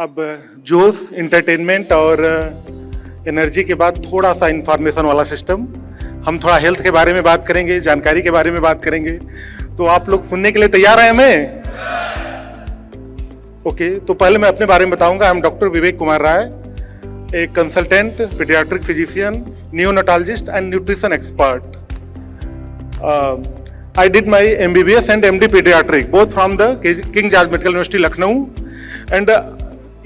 अब जोश, इंटरटेनमेंट और एनर्जी के बाद थोड़ा सा इंफॉर्मेशन वाला सिस्टम। हम थोड़ा हेल्थ के बारे में बात करेंगे, जानकारी के बारे में बात करेंगे। तो आप लोग सुनने के लिए तैयार हैं हमें? ओके, तो पहले मैं अपने बारे में बताऊंगा। I am doctor Vivek Kumar Rai, एक consultant, paediatric physician, neonatologist and nutrition expert. I did my MBBS and MD pediatric both from the King George Medical University Lucknow and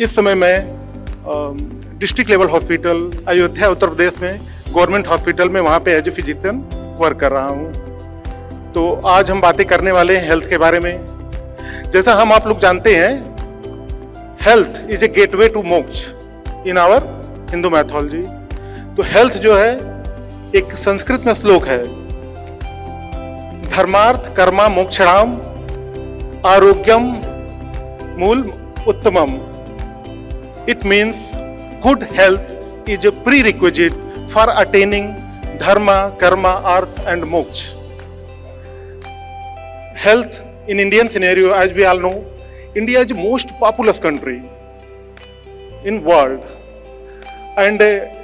इस समय मैं district level hospital Ayodhya Uttar Pradesh में गवर्नमेंट हॉस्पिटल में वहाँ पे एज ए फिजिशियन वर्क कर रहा हूँ। तो आज हम बातें करने वाले हैं हेल्थ के बारे में। जैसा हम आप लोग जानते हैं, health is a gateway to moksha in our Hindu mythology. तो हेल्थ जो है एक संस्कृत में श्लोक है, धर्मार्थ कर्मा मोक्षणाम आरोग्यम मूल उत्तमम। It means good health is a prerequisite for attaining dharma karma artha and moksha. Health in Indian scenario, as we all know, India is the most populous country in world, and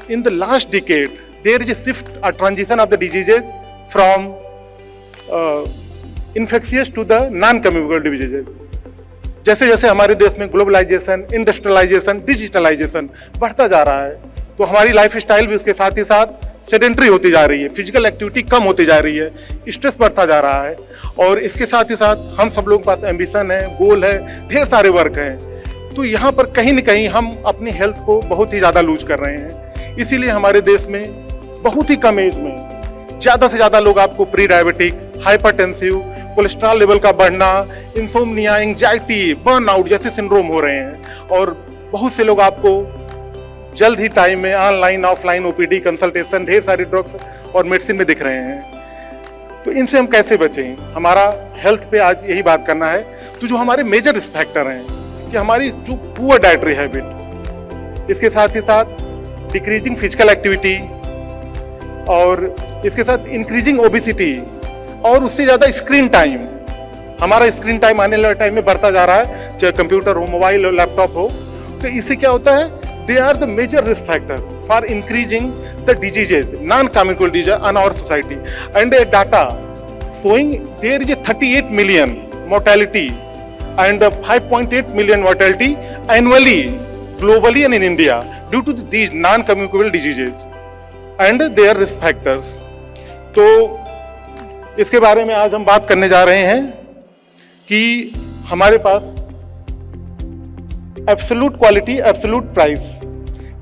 in the last decade there is a shift, a transition of the diseases from infectious to the non-communicable diseases। जैसे जैसे हमारे देश में globalisation, industrialisation, digitalisation बढ़ता जा रहा है, तो हमारी लाइफ स्टाइल भी उसके साथ ही साथ सेडेंट्री होती जा रही है, फिजिकल एक्टिविटी कम होती जा रही है, स्ट्रेस बढ़ता जा रहा है, और इसके साथ ही साथ हम सब लोगों के पास एम्बिशन है, गोल है, ढेर सारे वर्क हैं। तो यहाँ पर कहीं न कहीं हम अपनी हेल्थ को बहुत ही ज़्यादा लूज कर रहे हैं। इसीलिए हमारे देश में बहुत ही कम एज में ज़्यादा से ज़्यादा लोग आपको pre diabetic, hypertensive, cholesterol level का बढ़ना, इंसोम्निया, एंजाइटी, बर्नआउट जैसे सिंड्रोम हो रहे हैं, और बहुत से लोग आपको जल्द ही टाइम में ऑनलाइन ऑफलाइन ओपीडी कंसल्टेशन, ढेर सारी ड्रग्स और मेडिसिन में दिख रहे हैं। तो इनसे हम कैसे बचें? हमारा हेल्थ पे आज यही बात करना है। तो जो हमारे मेजर रिस्क फैक्टर हैं कि हमारी जो पुअर डाइटरी हैबिट, इसके साथ ही साथ डिक्रीजिंग फिजिकल एक्टिविटी, और इसके साथ इंक्रीजिंग ओबिसिटी, और उससे ज़्यादा स्क्रीन टाइम। हमारा स्क्रीन टाइम आने वाले टाइम में बढ़ता जा रहा है, चाहे कंप्यूटर हो, मोबाइल हो, लैपटॉप हो। तो इससे क्या होता है, they are the major risk factor for increasing the diseases, non communicable disease in our society. And a data showing there is a 38 million mortality and 5.8 million mortality annually globally and in India due to these non-communicable diseases and their risk factors। तो इसके बारे में आज हम बात करने जा रहे हैं कि हमारे पास absolute quality, absolute price,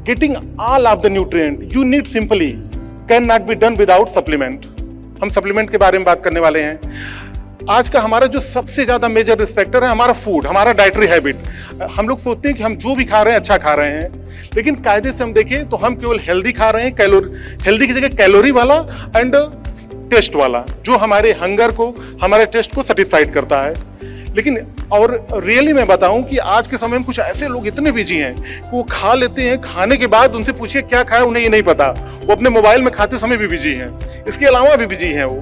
getting all of the nutrient you need simply cannot be done without supplement। हम सप्लीमेंट के बारे में बात करने वाले हैं। आज का हमारा जो सबसे ज़्यादा मेजर रिस्क फैक्टर है हमारा फूड, हमारा डाइटरी हैबिट। हम लोग सोचते हैं कि हम जो भी खा रहे हैं अच्छा खा रहे हैं, लेकिन कायदे से हम देखें तो हम केवल हेल्दी खा रहे हैं, हेल्दी की जगह कैलोरी वाला एंड टेस्ट वाला, जो हमारे हंगर को, हमारे टेस्ट को सेटिस्फाइड करता है। लेकिन और रियली मैं बताऊं कि आज के समय में कुछ ऐसे लोग इतने बिजी हैं कि वो खा लेते हैं, खाने के बाद उनसे पूछिए क्या खाया, उन्हें ये नहीं पता। वो अपने मोबाइल में खाते समय भी बिजी हैं, इसके अलावा भी बिजी हैं वो।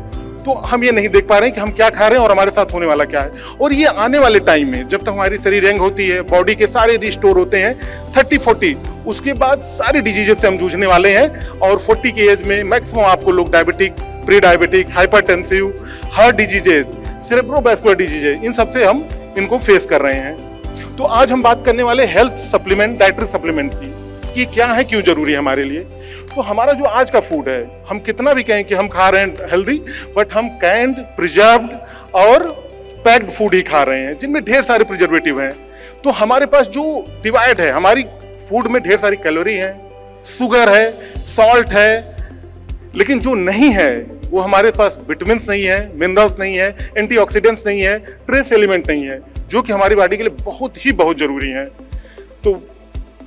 तो हम ये नहीं देख पा रहे हैं कि हम क्या खा रहे हैं और हमारे साथ होने वाला क्या है। और ये आने वाले टाइम में जब तक हमारी शरीर यंग होती है, बॉडी के सारे रिस्टोर होते हैं 30-40, उसके बाद सारी डिजीजेस से हम जूझने वाले हैं। और 40 की एज में मैक्सिमम आपको लोग diabetic, pre diabetic, hypertensive, heart diseases, cerebrovascular diseases, इन सबसे हम इनको फेस कर रहे हैं। तो आज हम बात करने वाले हेल्थ सप्लीमेंट, डाइटरी सप्लीमेंट की, कि क्या है, क्यों जरूरी है हमारे लिए। तो हमारा जो आज का फूड है, हम कितना भी कहें कि हम खा रहे हैं हेल्दी, बट हम कैंड, प्रिजर्व्ड और पैक्ड फूड ही खा रहे हैं, जिनमें ढेर सारे प्रिजर्वेटिव हैं। तो हमारे पास जो डिवाइड है, हमारी फूड में ढेर सारी कैलोरी है, शुगर है, सॉल्ट है, लेकिन जो नहीं है वो हमारे पास विटामिन नहीं है, मिनरल्स नहीं है, एंटीऑक्सीडेंट्स नहीं है, ट्रेस एलिमेंट नहीं है, जो कि हमारी बॉडी के लिए बहुत जरूरी है। तो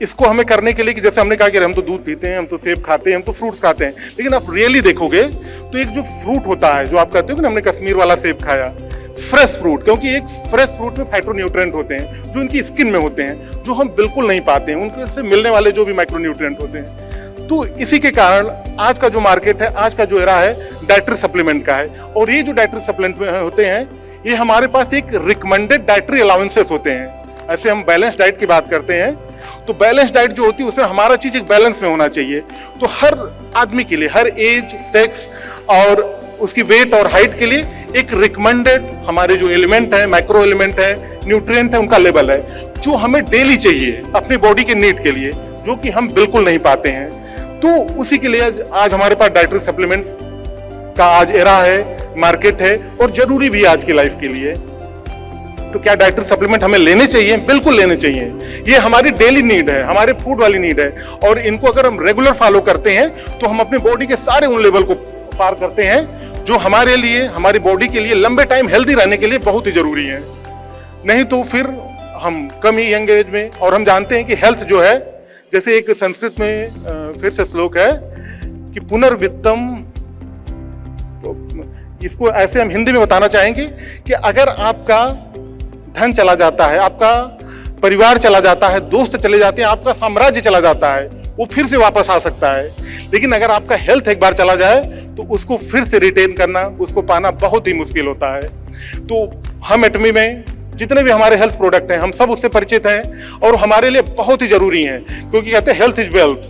इसको हमें करने के लिए कि जैसे हमने कहा कि हम तो दूध पीते हैं, हम तो सेब खाते हैं, हम तो फ्रूट्स खाते हैं, लेकिन आप रियली देखोगे तो एक जो फ्रूट होता है, जो आप कहते हो कि हमने कश्मीर वाला सेब खाया, फ्रेश फ्रूट, क्योंकि एक फ्रेश फ्रूट में फाइटोन्यूट्रिएंट होते हैं जो इनकी स्किन में होते हैं, जो हम बिल्कुल नहीं पाते हैं, उनके से मिलने वाले जो भी माइक्रोन्यूट्रिएंट होते हैं। तो इसी के कारण आज का जो मार्केट है, आज का जो एरा है, डाइटरी सप्लीमेंट का है। और ये जो डाइटरी सप्लीमेंट होते हैं, ये हमारे पास एक रिकमेंडेड डाइटरी अलाउंसेस होते हैं। ऐसे हम बैलेंस डाइट की बात करते हैं तो बैलेंस डाइट जो होती है उसमें हमारा चीज एक बैलेंस में होना चाहिए। तो हर आदमी के लिए, हर एज, सेक्स और उसकी वेट और हाइट के लिए एक रिकमेंडेड हमारे जो एलिमेंट है, माइक्रो एलिमेंट है, न्यूट्रिएंट है, उनका लेवल है जो हमें डेली चाहिए अपनी बॉडी के नीड के लिए, जो कि हम बिल्कुल नहीं पाते हैं। तो उसी के लिए आज हमारे पास डाइटरी सप्लीमेंट्स का आज एरा है, मार्केट है और जरूरी भी है आज की लाइफ के लिए। तो क्या डाइटरी सप्लीमेंट हमें लेने चाहिए? बिल्कुल लेने चाहिए। ये हमारी डेली नीड है, हमारे फूड वाली नीड है, और इनको अगर हम रेगुलर फॉलो करते हैं तो हम अपनी बॉडी के सारे उन लेवल को पार करते हैं जो हमारे लिए, हमारी बॉडी के लिए लंबे टाइम हेल्दी रहने के लिए बहुत ही जरूरी है। नहीं तो फिर हम कम ही यंग एज में, और हम जानते हैं कि हेल्थ जो है, जैसे एक संस्कृत में फिर से श्लोक है कि पुनर्वित्तम, इसको ऐसे हम हिंदी में बताना चाहेंगे कि अगर आपका धन चला जाता है, आपका परिवार चला जाता है, दोस्त चले जाते हैं, आपका साम्राज्य चला जाता है, वो फिर से वापस आ सकता है। लेकिन अगर आपका हेल्थ एक बार चला जाए तो उसको फिर से रिटेन करना, उसको पाना बहुत ही मुश्किल होता है। तो हम एटमी में जितने भी हमारे हेल्थ प्रोडक्ट हैं, हम सब उससे परिचित हैं और हमारे लिए बहुत ही जरूरी हैं, क्योंकि कहते हैं हेल्थ इज वेल्थ,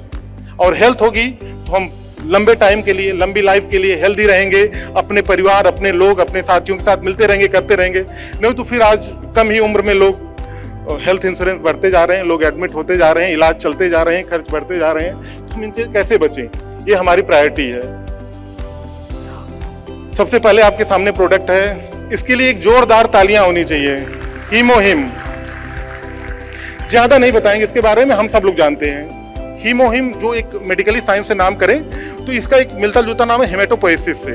और हेल्थ होगी तो हम लंबे टाइम के लिए, लंबी लाइफ के लिए हेल्दी रहेंगे, अपने परिवार, अपने लोग, अपने साथियों के साथ मिलते रहेंगे, करते रहेंगे। नहीं तो फिर आज कम ही उम्र में लोग हेल्थ इंश्योरेंस बढ़ते जा रहे हैं, लोग एडमिट होते जा रहे हैं, इलाज चलते जा रहे हैं, खर्च बढ़ते जा रहे हैं। तो हम इनसे कैसे बचें, ये हमारी प्रायोरिटी है। सबसे पहले आपके सामने प्रोडक्ट है, इसके लिए एक जोरदार तालियां होनी चाहिए। हीमोहिम, ज्यादा नहीं बताएंगे इसके बारे में, हम सब लोग जानते हैं। हीमोहिम जो एक मेडिकली साइंस से नाम करें तो इसका एक मिलता जुलता नाम है हेमेटोपोएसिस से,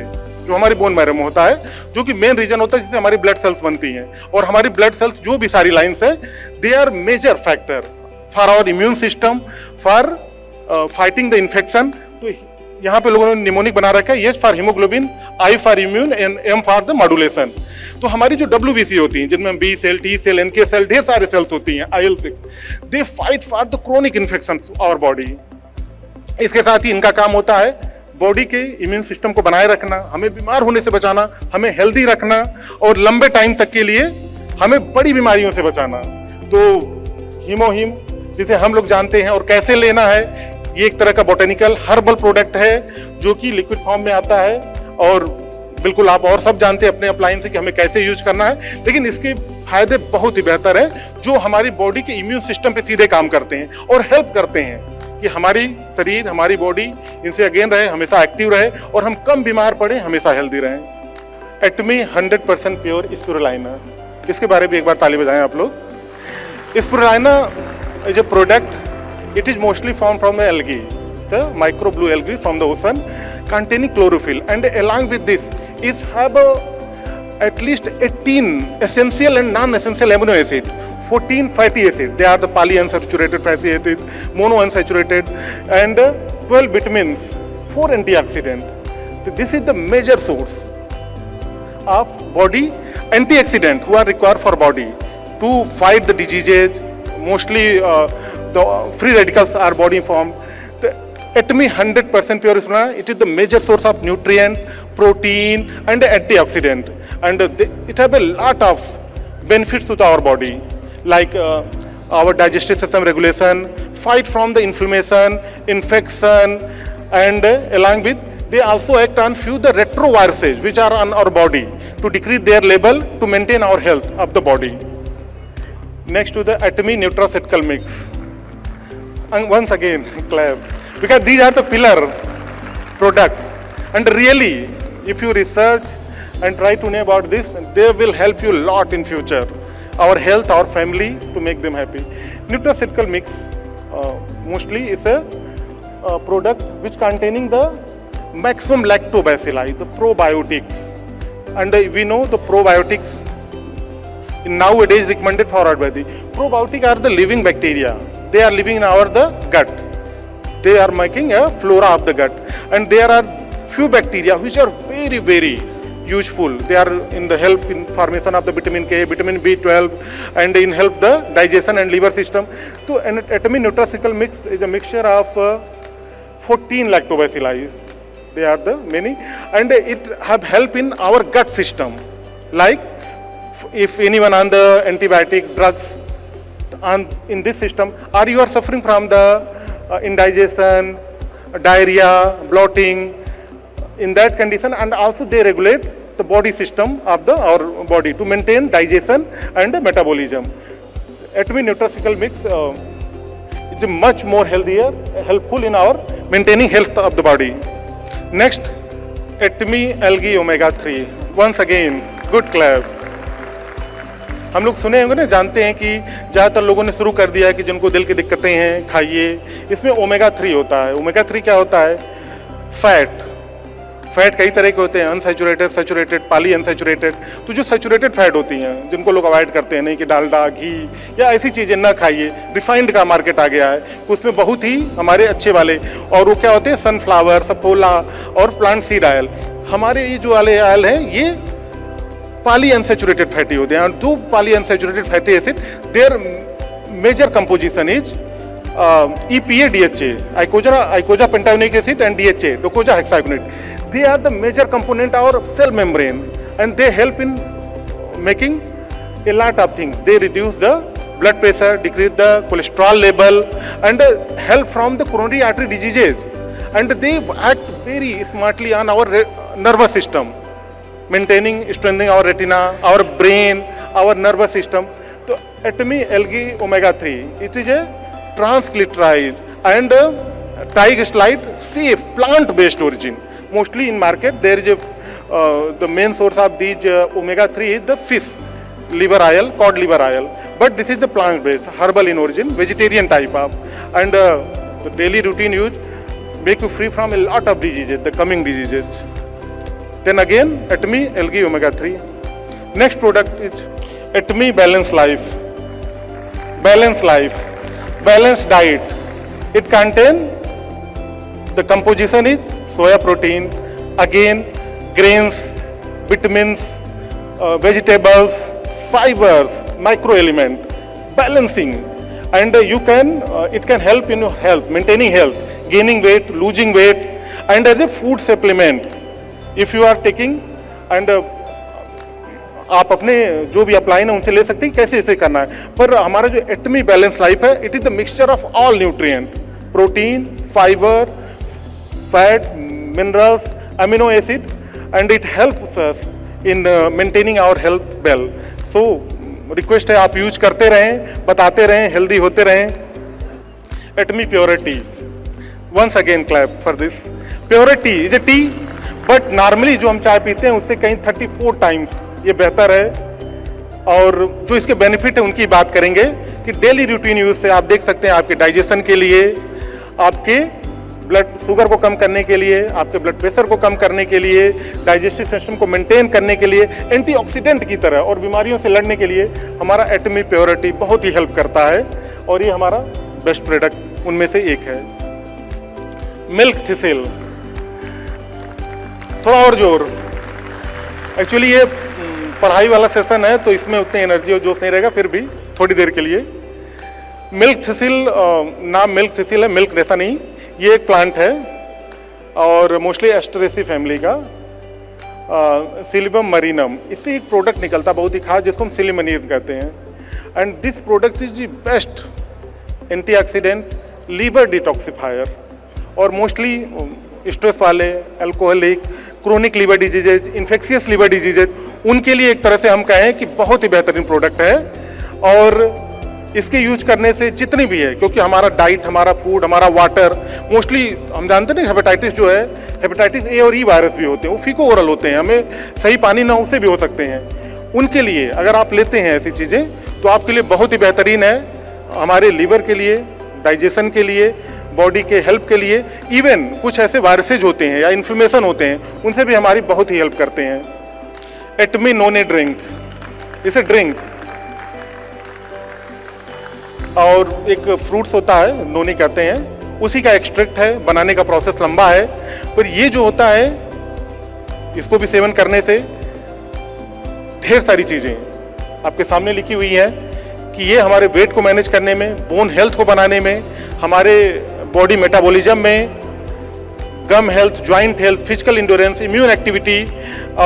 जो हमारी बोन मैरो में होता है, जो कि मेन रीजन होता है जिससे हमारी ब्लड सेल्स बनती हैं। और हमारी ब्लड सेल्स जो भी सारी लाइन्स है, they are major factor for our immune system, for fighting the infection. तो यहाँ पे लोगों ने निमोनिक बना रखा है, S for haemoglobin, I for immune and M for the modulation. तो हमारी जो WBC होती हैं, जिनमें B cell, T cell, NK cell, ढेर सारे सेल्स होती हैं, IL-6, they fight for the chronic infection our body. इसके साथ ही इनका काम होता है बॉडी के इम्यून सिस्टम को बनाए रखना, हमें बीमार होने से बचाना, हमें हेल्दी रखना और लंबे टाइम तक के लिए हमें बड़ी बीमारियों से बचाना। तो हीमोहिम जिसे हम लोग जानते हैं और कैसे लेना है, ये एक तरह का बोटेनिकल हर्बल प्रोडक्ट है जो कि लिक्विड फॉर्म में आता है, और बिल्कुल आप और सब जानते हैं अपने अप्लायंस से कि हमें कैसे यूज करना है। लेकिन इसके फायदे बहुत ही बेहतर है, जो हमारी बॉडी के इम्यून सिस्टम पे सीधे काम करते हैं और हेल्प करते हैं कि हमारी शरीर, हमारी बॉडी इनसे अगेन रहे, हमेशा एक्टिव रहे और हम कम बीमार पड़े, हमेशा हेल्दी रहें। एटमी 100% प्योर स्पिरुलिना, इसके बारे में एक बार ताली बजाएं आप लोग। Spirulina is a product, it is mostly formed from the algae, the micro blue algae from the ocean, containing chlorophyll, and along with this is have at least 18 essential and non-essential amino acid, 14 fatty acid, they are the polyunsaturated fatty acid, monounsaturated, and 12 vitamins, 4 antioxidant. So this is the major source of body antioxidant who are required for body to fight the diseases. Mostly the free radicals are body formed. The Atomy 100% pure spirulina, it is the major source of nutrient, protein and antioxidant, and it have a lot of benefits to our body, like our digestive system regulation, fight from the inflammation, infection, and along with they also act on few the retroviruses which are on our body to decrease their level to maintain our health of the body. Next to the Atomy nutraceutical mix, and once again clap, because these are the pillar product, and really if you research and try to know about this, they will help you a lot in future, our health, our family, to make them happy. Nutraceutical mix mostly is a product which containing the maximum lactobacilli, the probiotics, and we know the probiotics nowadays recommended for our body. Probiotics are the living bacteria. They are living in our the gut. They are making a flora of the gut, and there are few bacteria which are very, very useful. They are in the help in formation of the vitamin K, vitamin B12, and in help the digestion and liver system. So an Atomy nutraceutical mix is a mixture of 14 lactobacilli. They are the many, and it have help in our gut system. Like if anyone on the antibiotic drugs, in this system, or you are suffering from the indigestion, diarrhea, bloating, in that condition, and also they regulate the body system of our body to maintain digestion and metabolism. Atomy Nutraceutical Mix is much more healthier, helpful in our maintaining health of the body. Next, Atomy Algae Omega 3. Once again, good clap. हम लोग सुने होंगे ना, जानते हैं कि ज़्यादातर लोगों ने शुरू कर दिया है कि जिनको दिल की दिक्कतें हैं खाइए। इसमें ओमेगा 3 होता है। ओमेगा 3 क्या होता है? फैट कई तरह के होते हैं, अनसैचुरेटेड, सैचुरेटेड, पॉली अनसैचुरेटेड। तो जो सैचुरेटेड फैट होती हैं जिनको लोग अवॉइड करते हैं, नहीं कि डालडा, घी या ऐसी चीज़ें ना खाइए। रिफाइंड का मार्केट आ गया है, उसमें बहुत ही हमारे अच्छे वाले, और वो क्या होते हैं? सनफ्लावर, सफोला और प्लांट सीड ऑयल। हमारे ये जो वाले ऑयल हैं ये पॉली अनसैचुरेटेड फैटी होते हैं। और दो poly unsaturated fatty acid, their major composition is EPA, DHA, icoja pentanoic acid and DHA, docoja hexagonate. They are the major component of our cell membrane, and they help in making a lot of things. They reduce the blood pressure, decrease the cholesterol level, and help from the coronary artery diseases. And they act very smartly on our nervous system, maintaining, strengthening our retina, our brain, our nervous system. So Atomy Algae Omega 3, it is a transglitteride and triglyceride safe plant-based origin. Mostly in market there is the main source of these omega 3 is the fish liver oil, cod liver oil. But this is the plant-based, herbal in origin, vegetarian type of, and the daily routine use make you free from a lot of diseases, the coming diseases. Then again, Atomy Algae Omega 3. Next product is Atomy Balanced Life. Balanced Life, balanced diet. It contains, the composition is soya protein, again grains, vitamins, vegetables, fibers, microelement, balancing, and it can help in your health, maintaining health, gaining weight, losing weight, and as a food supplement. If you are taking, and आप अपने जो भी apply ना उनसे ले सकते हैं कैसे इसे करना है। पर हमारा जो एटमी बैलेंस लाइफ है, it is the mixture of all nutrient, protein, fibre, fat, minerals, amino acid, and it helps us in maintaining our health well. So request है आप यूज करते रहें, बताते रहें, हेल्दी होते रहें। Atomy purity, once again clap for this. Purity is a tea, but normally जो हम चाय पीते हैं उससे कहीं 34 टाइम्स ये बेहतर है। और जो इसके बेनिफिट है उनकी बात करेंगे कि डेली रूटीन यूज से आप देख सकते हैं आपके डाइजेशन के लिए, आपके ब्लड शुगर को कम करने के लिए, आपके ब्लड प्रेशर को कम करने के लिए, डाइजेस्टिव सिस्टम को मेंटेन करने के लिए, एंटीऑक्सीडेंट की तरह और बीमारियों से लड़ने के लिए हमारा एटमी प्योरिटी बहुत ही हेल्प करता है। और ये हमारा बेस्ट प्रोडक्ट उनमें से एक है। मिल्क थिसिल, थोड़ा और जोर। एक्चुअली ये पढ़ाई वाला सेशन है तो इसमें उतनी एनर्जी और जोश नहीं रहेगा, फिर भी थोड़ी देर के लिए। मिल्क थिसिल, नाम मिल्क थिसिल है, मिल्क जैसा नहीं। ये एक प्लांट है और मोस्टली एस्टरेसी फैमिली का, सिलिबम मरीनम। इससे एक प्रोडक्ट निकलता बहुत ही खास जिसको हम सिलिमनीर कहते हैं। And this product is the best antioxidant, liver detoxifier. और मोस्टली स्ट्रेस वाले, alcoholic, chronic liver diseases, infectious liver diseases, उनके लिए एक तरह से हम कहें कि बहुत ही बेहतरीन प्रोडक्ट है। और इसके यूज करने से जितनी भी है, क्योंकि हमारा डाइट, हमारा फूड, हमारा वाटर, मोस्टली हम जानते हैं हेपेटाइटिस जो है, हेपेटाइटिस ए और ई वायरस भी होते हैं, वो फीको ओरल होते हैं, हमें सही पानी ना उससे भी हो सकते हैं। उनके लिए अगर आप लेते हैं ऐसी चीज़ें तो आपके लिए बहुत ही बेहतरीन है। हमारे लीवर के लिए, डाइजेशन के लिए, बॉडी के हेल्प के लिए, इवन कुछ ऐसे वायरसेज होते हैं या इन्फ्लेमेशन होते हैं उनसे भी हमारी बहुत ही हेल्प करते हैं। एटमी नोनी ड्रिंक, इसे ड्रिंक, और एक फ्रूट्स होता है नोनी कहते हैं, उसी का एक्सट्रैक्ट है। बनाने का प्रोसेस लंबा है, पर ये जो होता है इसको भी सेवन करने से ढेर सारी चीज़ें आपके सामने लिखी हुई हैं कि ये हमारे वेट को मैनेज करने में, बोन हेल्थ को बनाने में, हमारे बॉडी मेटाबॉलिज्म में, gum health, joint health, physical endurance, immune activity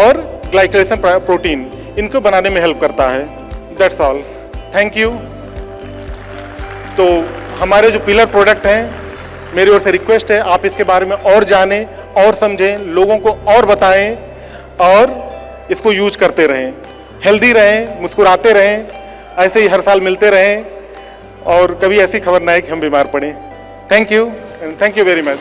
और ग्लाइकोलाइसिस प्रोटीन, इनको बनाने में हेल्प करता है। That's all, thank you. तो हमारे जो पिलर प्रोडक्ट हैं, मेरी ओर से रिक्वेस्ट है आप इसके बारे में और जानें और समझें, लोगों को और बताएं और इसको यूज करते रहें। हेल्दी रहें, मुस्कुराते रहें, ऐसे ही हर साल मिलते रहें और कभी ऐसी खबर ना आए कि हम बीमार पड़ें। Thank you and thank you very much.